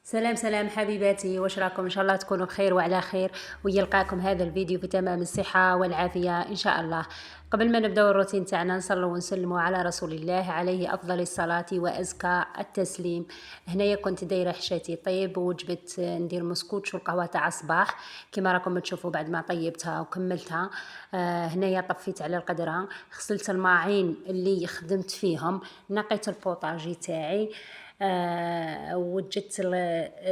سلام سلام حبيباتي، واش راكم؟ ان شاء الله تكونوا بخير وعلى خير، ويلقاكم هذا الفيديو في تمام الصحة والعافية ان شاء الله. قبل ما نبداو الروتين تاعنا نصلوا ونسلموا على رسول الله عليه افضل الصلاة وازكى التسليم. هنايا كنت دايره حشاتي طيب وجبت ندير مسكوتش والقهوه تاع الصباح كما راكم تشوفوا بعد ما طيبتها وكملتها. هنايا طفيت على القدره، غسلت الماعين اللي خدمت فيهم، نقيت البوطاجي تاعي. وجدت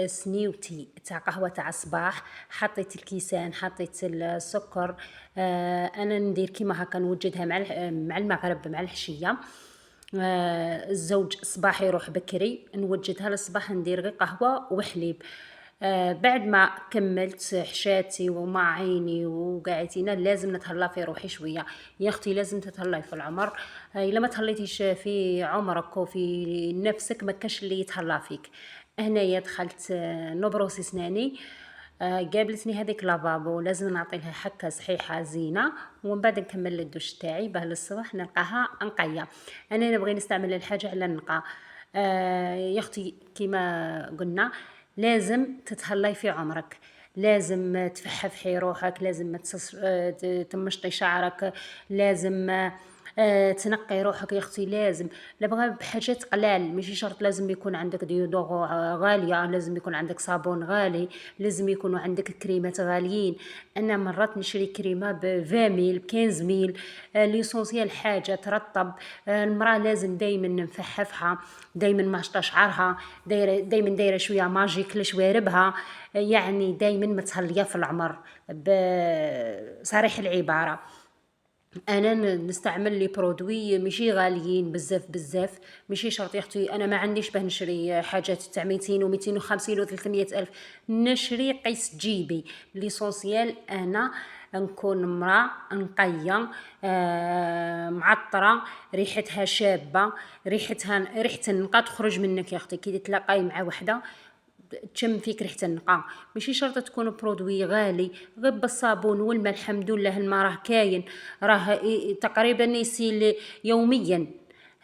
سنيوتي تاع قهوه تاع الصباح، حطيت الكيسان، حطيت السكر. انا ندير كيما هكا نوجدها مع المغرب مع الحشيه. الزوج صباح يروح بكري، نوجدها للصباح ندير غير قهوه وحليب. بعد ما كملت حشاتي وماعيني وقاعدين لازم نتهلا في روحي شويه. يا اختي لازم تتهلاي في العمر، الا ما تهليتيش في عمرك وفي نفسك ما كاش اللي يتهلا فيك. هنايا دخلت نبروسي سناني. قابلتني هذيك لافابو، لازم نعطي لها حكه صحيحه زينه، ومن بعد نكمل الدوش تاعي باه للصباح نلقاها نقيه. انا نبغي نستعمل الحاجه على النقا. يا اختي كيما قلنا لازم تتهلاي في عمرك، لازم تفحفحي روحك، لازم ما تمشطي شعرك، لازم تنقي روحك يا اختي. لازم نبغى بحاجات قلال، ماشي شرط لازم يكون عندك ديودور غاليه، لازم يكون عندك صابون غالي، لازم يكونوا عندك كريمات غاليين. انا مرات نشري كريمه ب 20 ميل ب 15 ميل. ليسونسيال حاجه ترطب. المراه لازم دائما نفحفها، دائما ماشطه شعرها، دائما دايره شويه ماجيك لشواربها. يعني دائما متهليه في العمر بصريح العباره. انا نستعمل لي برودوي ماشي غاليين بزاف، ماشي شرط يا اختي انا ما عنديش باه نشري حاجات تاع 200 و250 و300 الف. نشري قيس جيبي. ليسونسيال انا نكون مرأة نقية، معطرة، ريحتها شابة، ريحة النقا تخرج منك يا اختي كي تتلاقاي مع وحده تشم فيك ريحه النقا. ماشي شرط تكون برودوي غالي، غير بالصابون والماء الحمد لله الماء راه كاين، راه تقريبا يسيل يوميا.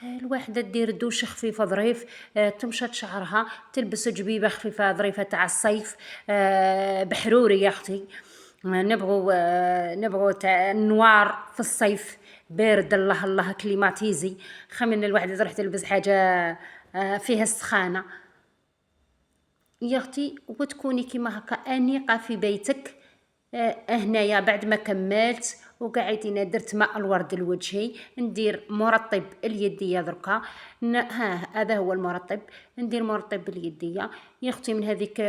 الواحدة دير دوش خفيفة ظريف، تمشط شعرها، تلبس جبيبة خفيفة ظريفة تاع الصيف. بحروري يا اختي. نبغوا تاع النوار في الصيف بارد، الله الله كليماتيزي. خمن الواحدة تروح تلبس حاجة فيها السخانة يا اختي، وتكوني كيما هكا انيقه في بيتك. هنايا بعد ما كملت وقعدت درت ماء الورد لوجهي، ندير مرطب اليديه دركا. هذا هو المرطب، ندير مرطب اليديه يا اختي من هذيك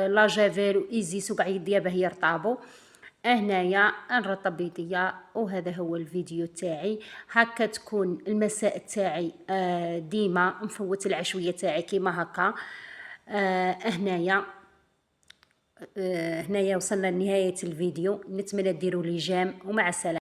لا جافيل وايزيس وقع يديا باه يرطابو. هنايا نرطب يديا، وهذا هو الفيديو تاعي. هكا تكون المساء تاعي ديما نفوت العشويه تاعي كيما هكا. هنايا هنايا وصلنا لنهاية الفيديو، نتمنى ديروا لي جيم ومع السلامة.